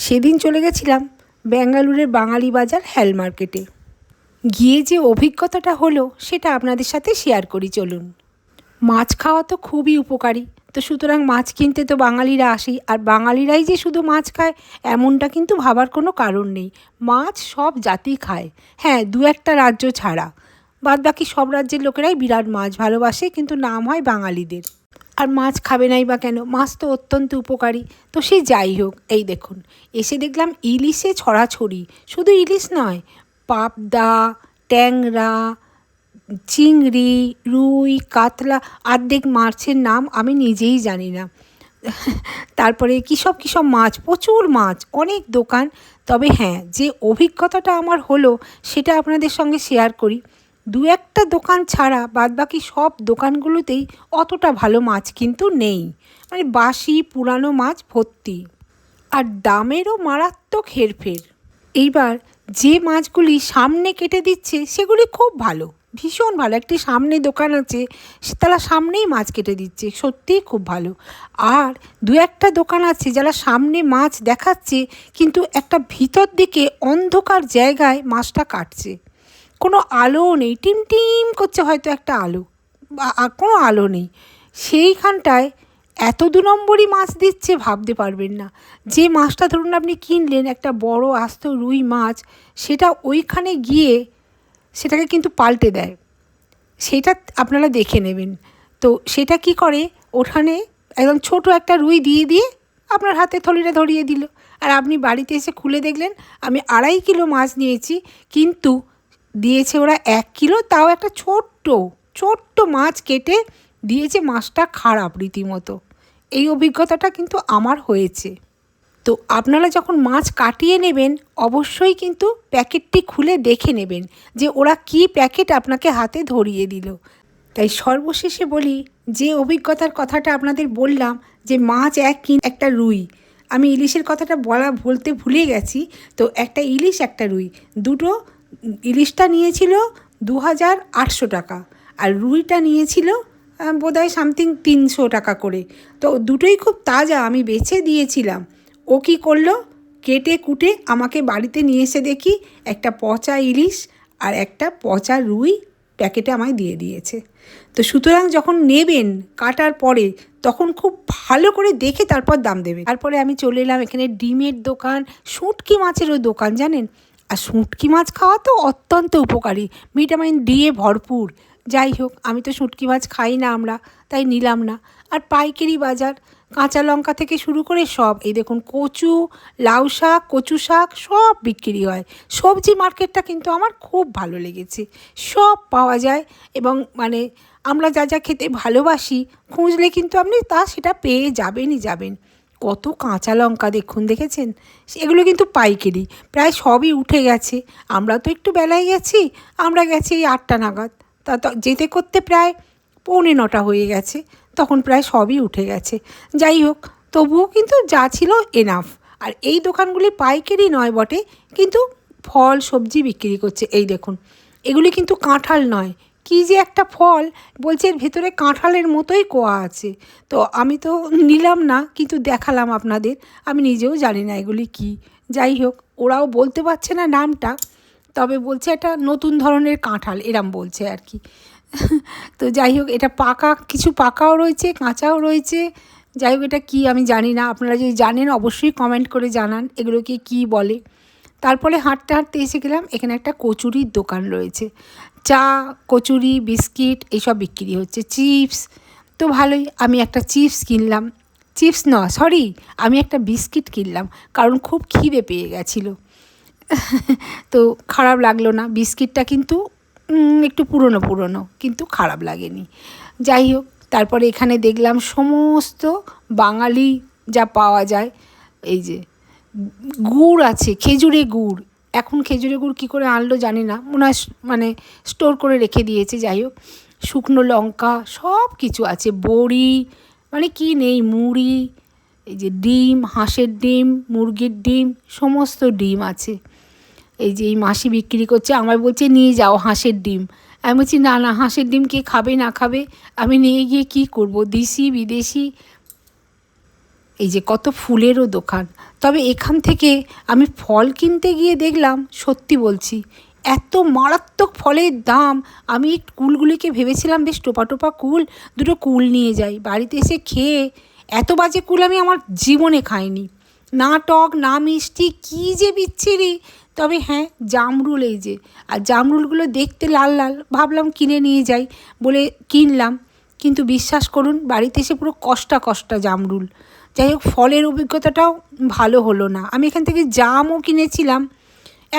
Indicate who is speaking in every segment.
Speaker 1: সেদিন চলে গেছিলাম ব্যাঙ্গালুরের বাঙালি বাজার হ্যাল মার্কেটে। গিয়ে যে অভিজ্ঞতাটা হলো সেটা আপনাদের সাথে শেয়ার করি চলুন। মাছ খাওয়া তো খুবই উপকারী, তো সুতরাং মাছ কিনতে তো বাঙালিরা আসেই। আর বাঙালিরাই যে শুধু মাছ খায় এমনটা কিন্তু ভাবার কোনো কারণ নেই। মাছ সব জাতি খায়, হ্যাঁ, দু একটা রাজ্য ছাড়া। বাদবাকি সব রাজ্যের লোকেরাই বিরাট মাছ ভালোবাসে, কিন্তু নাম হয় বাঙালিদের। আর মাছ খাবে নাই বা কেন? মাছ তো অত্যন্ত উপকারী। তো সে যাই হোক, এই দেখুন এসে দেখলাম ইলিশে ছড়াছড়ি। শুধু ইলিশ নয়, পাবদা, ট্যাংরা, চিংড়ি, রুই, কাতলা, অর্ধেক মাছের নাম আমি নিজেই জানি না। তারপরে কী সব মাছ, প্রচুর মাছ, অনেক দোকান। তবে হ্যাঁ, যে অভিজ্ঞতাটা আমার হলো সেটা আপনাদের সঙ্গে শেয়ার করি। দু একটা দোকান ছাড়া বাদবাকি সব দোকানগুলোতেই অতটা ভালো মাছ কিন্তু নেই, মানে বাসি পুরানো মাছ ভর্তি, আর দামেরও মারাত্মক হেরফের। এইবার যে মাছগুলি সামনে কেটে দিচ্ছে সেগুলি খুব ভালো, ভীষণ ভালো। একটি সামনে দোকান আছে, তারা সামনেই মাছ কেটে দিচ্ছে, সত্যিই খুব ভালো। আর দু একটা দোকান আছে যারা সামনে মাছ দেখাচ্ছে কিন্তু একটা ভিতর দিকে অন্ধকার জায়গায় মাছটা কাটছে। কোনো আলোও নেই, টিম টিম করছে হয়তো একটা আলো, বা কোনো আলো নেই। সেইখানটায় এত দু নম্বরই মাছ দিচ্ছে ভাবতে পারবেন না। যে মাছটা ধরুন আপনি কিনলেন একটা বড় আস্ত রুই মাছ, সেটা ওইখানে গিয়ে সেটাকে কিন্তু পাল্টে দেয়। সেটা আপনারা দেখে নেবেন। তো সেটা কি করে, ওখানে একদম ছোট একটা রুই দিয়ে দিয়ে আপনার হাতে থলিটা ধরিয়ে দিল। আর আপনি বাড়িতে এসে খুলে দেখলেন আমি 2.5 কিলো মাছ নিয়েছি, কিন্তু দিয়েছে ওরা 1 কিলো, তাও একটা ছোট্ট মাছ কেটে দিয়েছে। মাছটা খারাপ রীতিমতো। এই অভিজ্ঞতাটা কিন্তু আমার হয়েছে। তো আপনারা যখন মাছ কাটিয়ে নেবেন অবশ্যই কিন্তু প্যাকেটটি খুলে দেখে নেবেন যে ওরা কী প্যাকেট আপনাকে হাতে ধরিয়ে দিল। তাই সর্বশেষে বলি, যে অভিজ্ঞতার কথাটা আপনাদের বললাম, যে মাছ একটা রুই, আমি ইলিশের কথাটা বলতে ভুলে গেছি। তো একটা ইলিশ একটা রুই, দুটো, ইলিশটা নিয়েছিল 2,800 টাকা আর রুইটা নিয়েছিল বোধহয় সামথিং 300 টাকা করে। তো দুটোই খুব তাজা, আমি বেছে দিয়েছিলাম। ও কী করলো, কেটে কুটে আমাকে বাড়িতে নিয়ে এসে দেখি একটা পচা ইলিশ আর একটা পচা রুই প্যাকেটে আমায় দিয়ে দিয়েছে। তো সুতরাং যখন নেবেন কাটার পরে তখন খুব ভালো করে দেখে তারপর দাম দেবেন। তারপরে আমি চলে এলাম এখানে ডিমের দোকান, শুঁটকি মাছেরও দোকান, জানেন। আর শুঁটকি মাছ খাওয়া তো অত্যন্ত উপকারী, ভিটামিন ডি এ ভরপুর। যাই হোক, আমি তো শুঁটকি মাছ খাই না আমরা, তাই নিলাম না। আর পাইকারি বাজার, কাঁচা লঙ্কা থেকে শুরু করে সব, এই দেখুন কচু, লাউ শাক, কচু শাক সব বিক্রি হয়। সবজি মার্কেটটা কিন্তু আমার খুব ভালো লেগেছে, সব পাওয়া যায়। এবং মানে আমরা যা যা খেতে ভালোবাসি খুঁজলে কিন্তু আপনি সেটা পেয়ে যাবেন। কত কাঁচা লঙ্কা দেখেছেন, এগুলো কিন্তু পাইকারি, প্রায় সবই উঠে গেছে। আমরা তো একটু বেলায় গেছি, আমরা গেছি এই 8টা নাগাদ, তা যেতে করতে প্রায় 8:45 হয়ে গেছে, তখন প্রায় সবই উঠে গেছে। যাই হোক, তবুও কিন্তু যা ছিল এনাফ। আর এই দোকানগুলি পাইকারি নয় বটে, কিন্তু ফল সবজি বিক্রি করছে। এই দেখুন, এগুলি কিন্তু কাঁঠাল নয়, কী যে একটা ফল, বলছে এর ভেতরে কাঁঠালের মতোই কোয়া আছে। তো আমি তো নিলাম না, কিন্তু দেখালাম আপনাদের, আমি নিজেও জানি না এগুলি কী। যাই হোক, ওরাও বলতে পারছে না নামটা, তবে বলছে এটা নতুন ধরনের কাঁঠাল, এরম বলছে আর কি। তো যাই হোক, এটা পাকা, কিছু পাকাও রয়েছে, কাঁচাও রয়েছে। যাই হোক, এটা কী আমি জানি না, আপনারা যদি জানেন অবশ্যই কমেন্ট করে জানান এগুলোকে কী বলে। তারপরে হাঁটতে হাঁটতে এসে গেলাম, এখানে একটা কচুরির দোকান রয়েছে। চা, কচুরি, বিস্কিট এইসব বিক্রি হচ্ছে, চিপস। তো ভালোই, আমি একটা চিপস কিনলাম, আমি একটা বিস্কিট কিনলাম, কারণ খুব খিদে পেয়ে গেছিলো। তো খারাপ লাগলো না, বিস্কিটটা কিন্তু একটু পুরনো, কিন্তু খারাপ লাগেনি। যাই হোক, তারপরে এখানে দেখলাম সমস্ত বাঙালি যা পাওয়া যায়। এই যে গুড় আছে, খেজুরে গুড়। এখন খেজুরে গুড় কী করে আনলো জানি না, মনে হয় মানে স্টোর করে রেখে দিয়েছে। যাই হোক, শুকনো লঙ্কা সব কিছু আছে, বড়ি, মানে কি নেই, মুড়ি, এই যে ডিম, হাঁসের ডিম, মুরগির ডিম, সমস্ত ডিম আছে। এই যে এই মাসি বিক্রি করছে, আমায় বলছে নিয়ে যাও হাঁসের ডিম। আমি বলছি না, হাঁসের ডিম কে খাবে না খাবে, আমি নিয়ে গিয়ে কী করব, দেশি বিদেশি। এই যে কত ফুলেরও দোকান। তবে এখান থেকে আমি ফল কিনতে গিয়ে দেখলাম, সত্যি বলছি, এত মারাত্মক ফলের দাম। আমি এই কুলগুলিকে ভেবেছিলাম বেশ টোপা টোপা কুল, দুটো কুল নিয়ে যাই। বাড়িতে এসে খেয়ে এত বাজে কুল আমি আমার জীবনে খাইনি। না টক না মিষ্টি, কী যে বিচ্ছিরি। তবে হ্যাঁ, জামরুল, এই যে, আর জামরুলগুলো দেখতে লাল লাল, ভাবলাম কিনে নিয়ে যাই বলে কিনলাম। কিন্তু বিশ্বাস করুন, বাড়িতে এসে পুরো কষ্টা কষ্টা জামরুল। যাই হোক, ফলের অভিজ্ঞতাটাও ভালো হলো না। আমি এখান থেকে জামও কিনেছিলাম,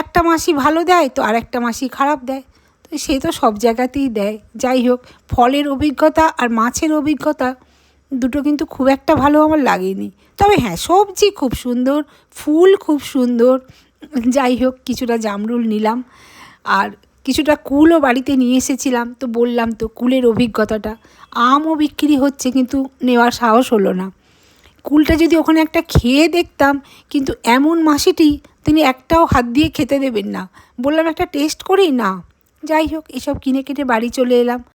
Speaker 1: একটা মাসই ভালো দেয় তো আর একটা মাসই খারাপ দেয়, তো সে তো সব জায়গাতেই দেয়। যাই হোক, ফলের অভিজ্ঞতা আর মাছের অভিজ্ঞতা দুটো কিন্তু খুব একটা ভালো আমার লাগেনি। তবে হ্যাঁ, সবজি খুব সুন্দর, ফুল খুব সুন্দর। যাই হোক, কিছুটা জামরুল নিলাম আর কিছুটা কুলও বাড়িতে নিয়ে এসেছিলাম। তো বললাম তো কুলের অভিজ্ঞতাটা। আমও বিক্রি হচ্ছে কিন্তু নেওয়ার সাহস হলো না। কুলটা যদি ওখানে একটা খেয়ে দেখতাম, কিন্তু এমন মাসিটি, তিনি একটাও হাত দিয়ে খেতে দেবেন না। বললাম একটা টেস্ট করি না। যাই হোক, এসব কিনে কেটে বাড়ি চলে এলাম।